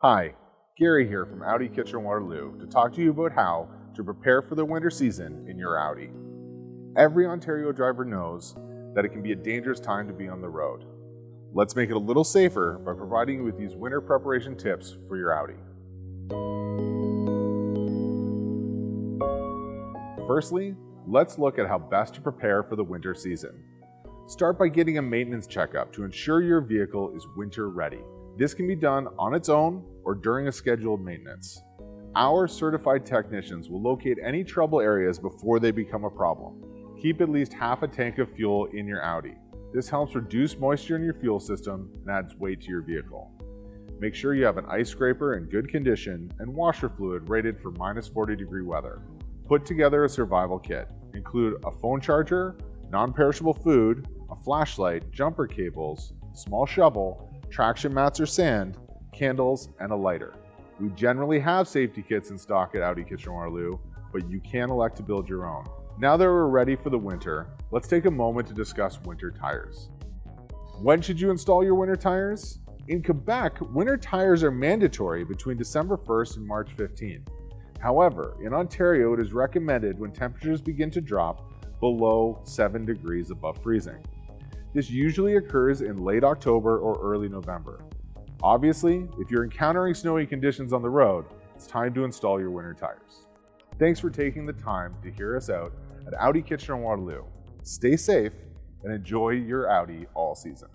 Hi, Gary here from Audi Kitchener-Waterloo to talk to you about how to prepare for the winter season in your Audi. Every Ontario driver knows that it can be a dangerous time to be on the road. Let's make it a little safer by providing you with these winter preparation tips for your Audi. Firstly, let's look at how best to prepare for the winter season. Start by getting a maintenance checkup to ensure your vehicle is winter ready. This can be done on its own or during a scheduled maintenance. Our certified technicians will locate any trouble areas before they become a problem. Keep at least half a tank of fuel in your Audi. This helps reduce moisture in your fuel system and adds weight to your vehicle. Make sure you have an ice scraper in good condition and washer fluid rated for -40-degree weather. Put together a survival kit. Include a phone charger, non-perishable food, a flashlight, jumper cables, small shovel, traction mats or sand, candles, and a lighter. We generally have safety kits in stock at Audi Kitchener-Waterloo, but you can elect to build your own. Now that we're ready for the winter, let's take a moment to discuss winter tires. When should you install your winter tires? In Quebec, winter tires are mandatory between December 1st and March 15th. However, in Ontario, it is recommended when temperatures begin to drop below 7 degrees above freezing. This usually occurs in late October or early November. Obviously, if you're encountering snowy conditions on the road, it's time to install your winter tires. Thanks for taking the time to hear us out at Audi Kitchener-Waterloo. Stay safe and enjoy your Audi all season.